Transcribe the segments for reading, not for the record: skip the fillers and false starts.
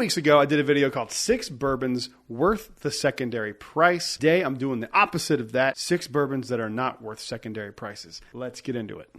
weeks ago, I did a video called 6 Bourbons Worth the Secondary Price. Today, I'm doing the opposite of that. 6 bourbons that are not worth secondary prices. Let's get into it.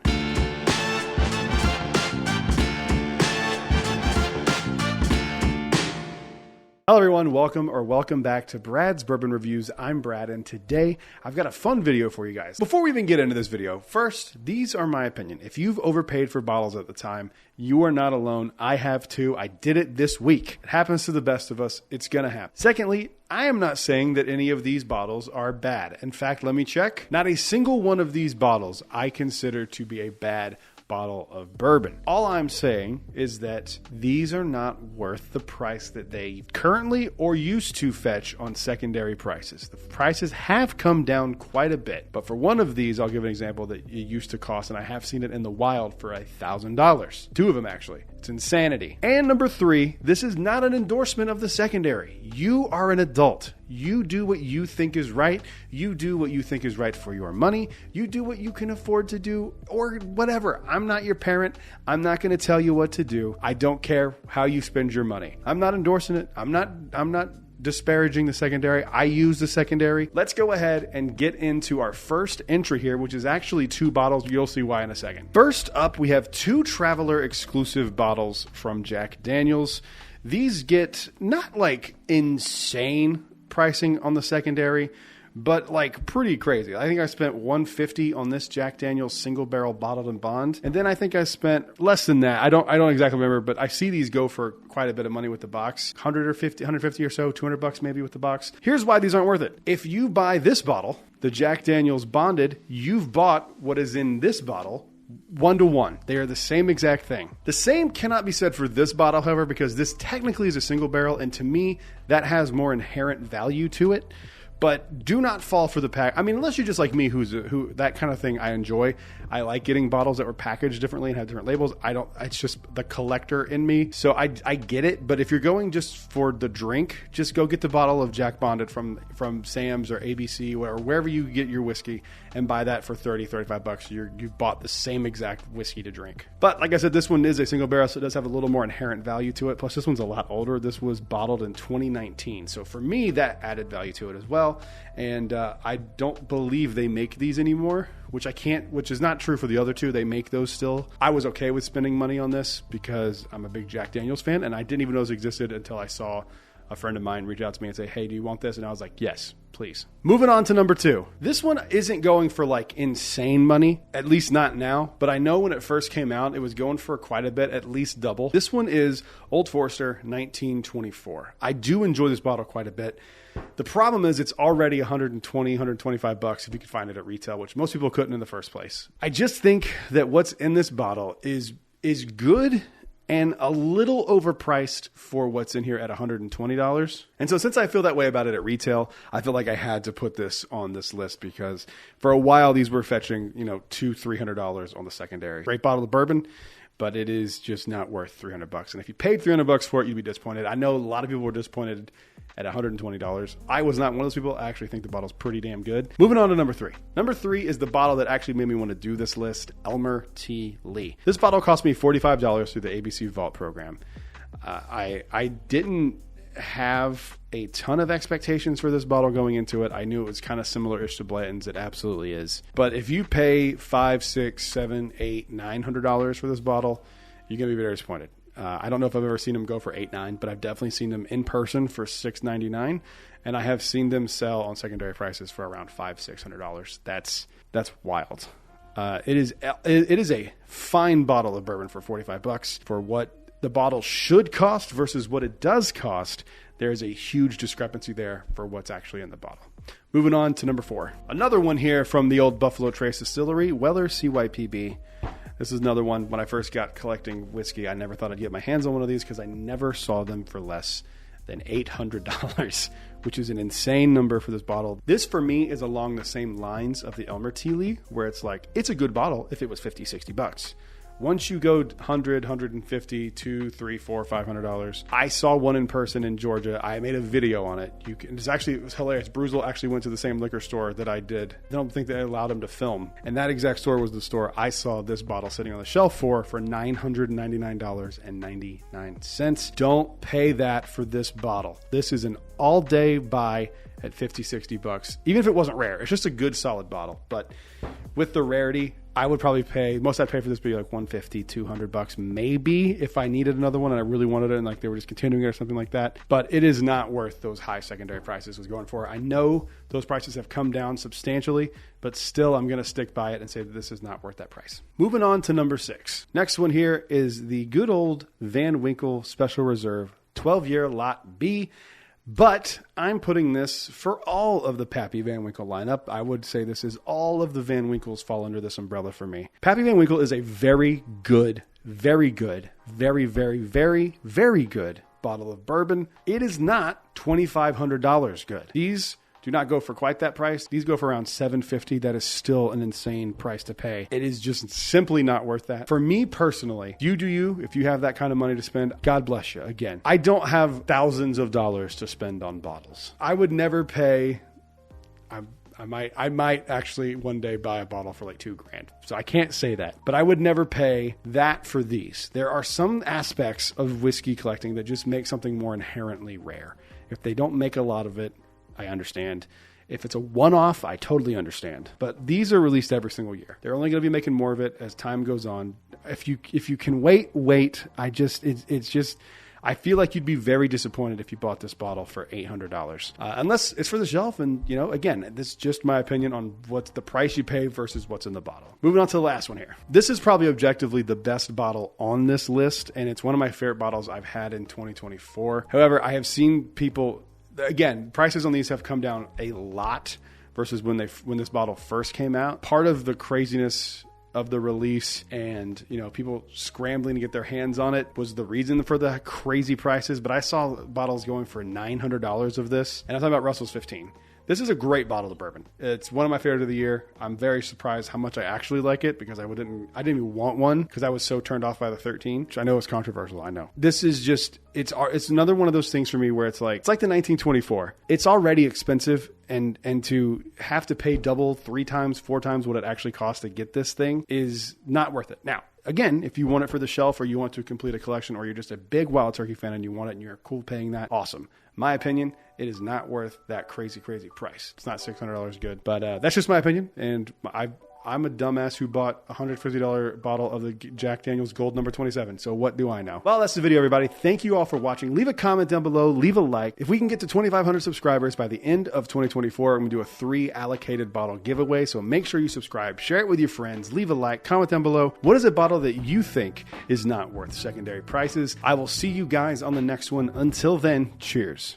Hello everyone, welcome back to Brad's Bourbon Reviews. I'm Brad, and today I've got a fun video for you guys. Before we even get into this video, first, these are my opinion. If you've overpaid for bottles at the time, you are not alone. I have too. I did it this week. It happens to the best of us. It's gonna happen. Secondly, I am not saying that any of these bottles are bad. In fact, let me check. Not a single one of these bottles I consider to be a bad bottle of bourbon. All I'm saying is that these are not worth the price that they currently or used to fetch on secondary prices. The prices have come down quite a bit, but for one of these, I'll give an example that it used to cost, and I have seen it in the wild for $1,000. 2 of them actually. It's insanity. And number 3, this is not an endorsement of the secondary. You are an adult. You do what you think is right. You do what you think is right for your money. You do what you can afford to do, or whatever. I'm not your parent. I'm not going to tell you what to do. I don't care how you spend your money. I'm not endorsing it. I'm not disparaging the secondary. I use the secondary. Let's go ahead and get into our first entry here, which is actually 2 bottles. You'll see why in a second. First up, we have 2 Traveler exclusive bottles from Jack Daniel's. These get not like insane pricing on the secondary, but like pretty crazy. I think I spent $150 on this Jack Daniel's single barrel bottled and bond, and then I think I spent less than that. I don't exactly remember, but I see these go for quite a bit of money with the box, 150 or so, $200 maybe with the box. Here's why these aren't worth it. If you buy this bottle, the Jack Daniel's bonded, you've bought what is in this bottle 1-to-1. They are the same exact thing. The same cannot be said for this bottle, however, because this technically is a single barrel, and to me, that has more inherent value to it. But do not fall for the pack. I mean, unless you're just like me, who that kind of thing I enjoy. I like getting bottles that were packaged differently and have different labels. It's just the collector in me. So I get it. But if you're going just for the drink, just go get the bottle of Jack Bonded from Sam's or ABC or wherever you get your whiskey and buy that for $30-$35. You bought the same exact whiskey to drink. But like I said, this one is a single barrel, so it does have a little more inherent value to it. Plus, this one's a lot older. This was bottled in 2019. So for me, that added value to it as well. And I don't believe they make these anymore, which is not true for the other 2. They make those still. I was okay with spending money on this because I'm a big Jack Daniel's fan, and I didn't even know this existed until I saw a friend of mine reach out to me and say, hey, do you want this? And I was like, yes, please. Moving on to number 2. This one isn't going for like insane money, at least not now, but I know when it first came out, it was going for quite a bit, at least double. This one is Old Forester 1924. I do enjoy this bottle quite a bit. The problem is it's already $120, $125 if you can find it at retail, which most people couldn't in the first place. I just think that what's in this bottle is good and a little overpriced for what's in here at $120. And so since I feel that way about it at retail, I feel like I had to put this on this list because for a while these were fetching, $200-$300 on the secondary. Great bottle of bourbon, but it is just not worth $300. And if you paid $300 for it, you'd be disappointed. I know a lot of people were disappointed at $120. I was not one of those people. I actually think the bottle's pretty damn good. Moving on to number 3. Number 3 is the bottle that actually made me want to do this list, Elmer T Lee. This bottle cost me $45 through the ABC Vault program. I didn't have a ton of expectations for this bottle going into it. I knew it was kind of similar-ish to Blanton's. It absolutely is. But if you pay $500, $600, $700, $800, $900 for this bottle, you're going to be very disappointed. I don't know if I've ever seen them go for $800, but I've definitely seen them in person for $699, and I have seen them sell on secondary prices for around $500-$600. That's wild. It is a fine bottle of bourbon for $45 for what the bottle should cost versus what it does cost. There is a huge discrepancy there for what's actually in the bottle. Moving on to number 4. Another one here from the old Buffalo Trace Distillery, Weller CYPB. This is another one. When I first got collecting whiskey, I never thought I'd get my hands on one of these because I never saw them for less than $800, which is an insane number for this bottle. This, for me, is along the same lines of the Elmer T Lee, where it's like, it's a good bottle if it was $50, $60. Once you go 100, 150, 2, 3, 4, $500. I saw one in person in Georgia. I made a video on it. It was hilarious. Bruzel actually went to the same liquor store that I did. I don't think they allowed him to film. And that exact store was the store I saw this bottle sitting on the shelf for $999.99. Don't pay that for this bottle. This is an all-day buy at 50, 60 bucks. Even if it wasn't rare, it's just a good solid bottle. But with the rarity, I would probably pay, most I'd pay for this would be like 150, 200 bucks, maybe if I needed another one and I really wanted it and like they were just continuing it or something like that. But it is not worth those high secondary prices it was going for. I know those prices have come down substantially, but still I'm going to stick by it and say that this is not worth that price. Moving on to number 6. Next one here is the good old Van Winkle Special Reserve 12-year Lot B. But I'm putting this for all of the Pappy Van Winkle lineup. I would say this is all of the Van Winkles fall under this umbrella for me. Pappy Van Winkle is a very good, very good, very, very, very, very good bottle of bourbon. It is not $2,500 good. These do not go for quite that price. These go for around $750. That is still an insane price to pay. It is just simply not worth that. For me personally, you do you. If you have that kind of money to spend, God bless you. Again, I don't have thousands of dollars to spend on bottles. I would never pay. I might actually one day buy a bottle for like $2,000. So I can't say that, but I would never pay that for these. There are some aspects of whiskey collecting that just make something more inherently rare. If they don't make a lot of it, I understand. If it's a one-off, I totally understand. But these are released every single year. They're only going to be making more of it as time goes on. If you can wait. I feel like you'd be very disappointed if you bought this bottle for $800. Unless it's for the shelf. And, again, this is just my opinion on what's the price you pay versus what's in the bottle. Moving on to the last one here. This is probably objectively the best bottle on this list. And it's one of my favorite bottles I've had in 2024. However, I have seen people... Again, prices on these have come down a lot versus when this bottle first came out. Part of the craziness of the release and, people scrambling to get their hands on it was the reason for the crazy prices. But I saw bottles going for $900 of this, and I'm talking about Russell's 15. This is a great bottle of bourbon. It's one of my favorites of the year. I'm very surprised how much I actually like it because I didn't even want one because I was so turned off by the 13, which I know is controversial. I know. This is just, it's another one of those things for me where it's like the 1924. It's already expensive and to have to pay double, 3 times, 4 times what it actually costs to get this thing is not worth it. Now, again, if you want it for the shelf or you want to complete a collection or you're just a big Wild Turkey fan and you want it and you're cool paying that, awesome. My opinion, it is not worth that crazy, crazy price. It's not $600 good, but that's just my opinion. And I'm a dumbass who bought a $150 bottle of the Jack Daniel's Gold number 27. So what do I know? Well, that's the video, everybody. Thank you all for watching. Leave a comment down below. Leave a like. If we can get to 2,500 subscribers by the end of 2024, I'm going to do a 3 allocated bottle giveaway. So make sure you subscribe, share it with your friends, leave a like, comment down below. What is a bottle that you think is not worth secondary prices? I will see you guys on the next one. Until then, cheers.